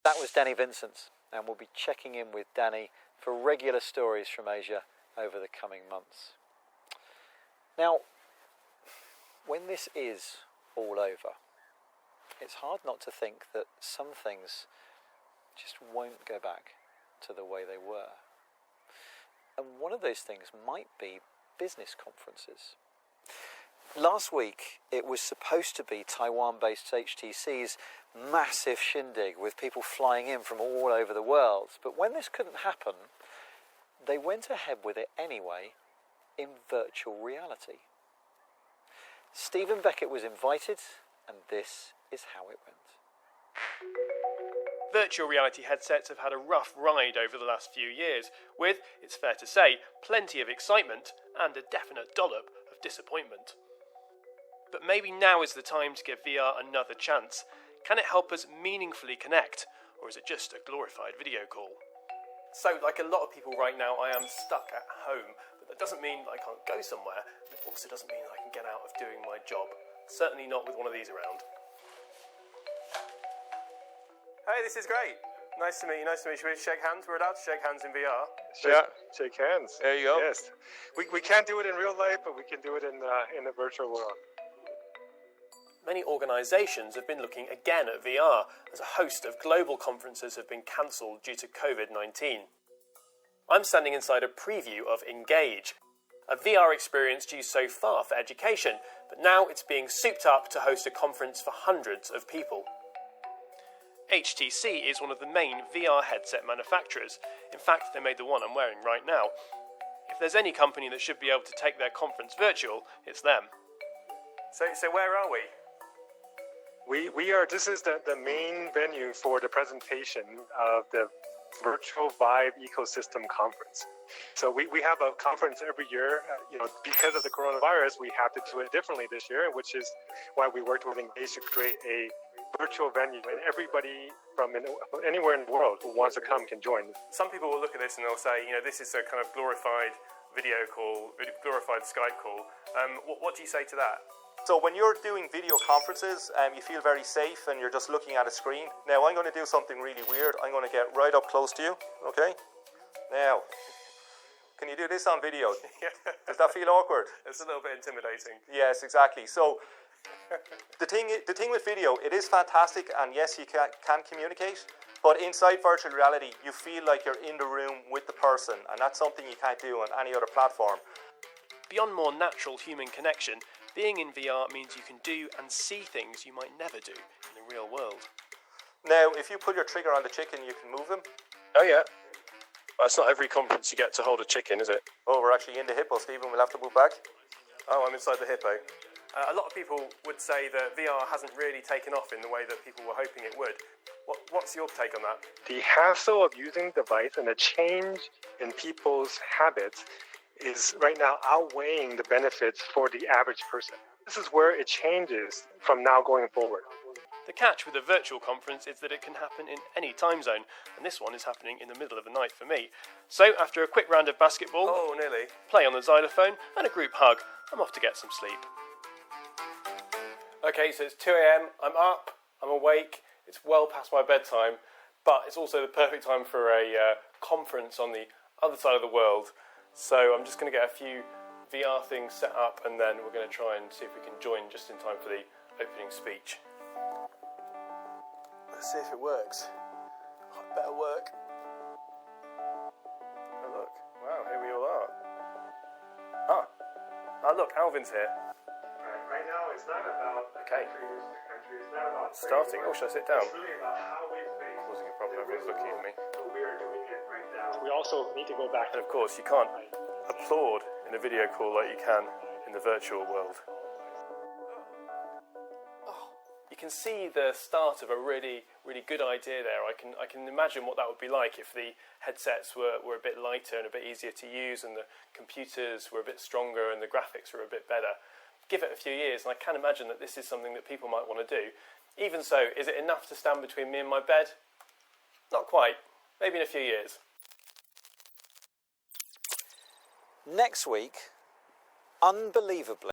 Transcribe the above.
That was Danny Vincent, and we'll be checking in with Danny for regular stories from Asia over the coming months. Now, when this is all over, it's hard not to think that some things just won't go back to the way they were. And one of those things might be business conferences. Last week, it was supposed to be Taiwan-based HTC's massive shindig with people flying in from all over the world. But when this couldn't happen, they went ahead with it anyway in virtual reality. Stephen Beckett was invited, and this is how it went. Virtual reality headsets have had a rough ride over the last few years, with, it's fair to say, plenty of excitement and a definite dollop of disappointment. But maybe now is the time to give VR another chance. Can it help us meaningfully connect, or is it just a glorified video call? So, like a lot of people right now, I am stuck at home, but that doesn't mean I can't go somewhere. It also doesn't mean I can get out of doing my job. Certainly not with one of these around. Hey, this is great. Nice to meet you. Nice to meet you. Shake hands. We're allowed to shake hands in VR. Yeah, shake hands. There you go. Yes, we can't do it in real life, but we can do it in the virtual world. Many organisations have been looking again at VR, as a host of global conferences have been cancelled due to COVID-19. I'm standing inside a preview of Engage, a VR experience used so far for education, but now it's being souped up to host a conference for hundreds of people. HTC is one of the main VR headset manufacturers. In fact, they made the one I'm wearing right now. If there's any company that should be able to take their conference virtual, it's them. So where are we? We are. This is the main venue for the presentation of the Virtual VIVE Ecosystem Conference. So we have a conference every year. Because of the coronavirus, we have to do it differently this year, which is why we worked with Engage to create a virtual venue, and everybody from anywhere in the world who wants to come can join. Some people will look at this and they'll say, this is a kind of glorified video call, glorified Skype call. What do you say to that? So when you're doing video conferences, you feel very safe and you're just looking at a screen. Now I'm going to do something really weird. I'm going to get right up close to you, okay? Now, can you do this on video? Does that feel awkward? It's a little bit intimidating. Yes, exactly. So the thing with video, it is fantastic, and yes, you can communicate, but inside virtual reality, you feel like you're in the room with the person, and that's something you can't do on any other platform. Beyond more natural human connection, being in VR means you can do and see things you might never do in the real world. Now, if you pull your trigger on the chicken, you can move him. Oh yeah. Well, it's not every conference you get to hold a chicken, is it? Oh, we're actually in the hippo, Stephen. We'll have to move back. Oh, I'm inside the hippo. A lot of people would say that VR hasn't really taken off in the way that people were hoping it would. What's your take on that? The hassle of using the device and the change in people's habits is right now outweighing the benefits for the average person. This is where it changes from now going forward. The catch with a virtual conference is that it can happen in any time zone, and this one is happening in the middle of the night for me. So after a quick round of basketball, play on the xylophone, and a group hug, I'm off to get some sleep. Okay, so it's 2 a.m, I'm up, I'm awake, it's well past my bedtime, but it's also the perfect time for a conference on the other side of the world. So I'm just going to get a few VR things set up, and then we're going to try and see if we can join just in time for the opening speech. Let's see if it works. Oh, it better work. Oh look, wow, here we all are. Ah, look, Alvin's here. Right now, it's not about countries. It's not about starting. Oh, should I sit down? It's really about how we face. Causing a problem. Everyone's looking at me. We are doing it right now. We also need to go back. And of course, you can't applaud in a video call like you can in the virtual world. You can see the start of a really, really good idea there. I can imagine what that would be like if the headsets were a bit lighter and a bit easier to use, and the computers were a bit stronger and the graphics were a bit better. Give it a few years, and I can imagine that this is something that people might want to do. Even so, is it enough to stand between me and my bed? Not quite. Maybe in a few years. Next week, unbelievably,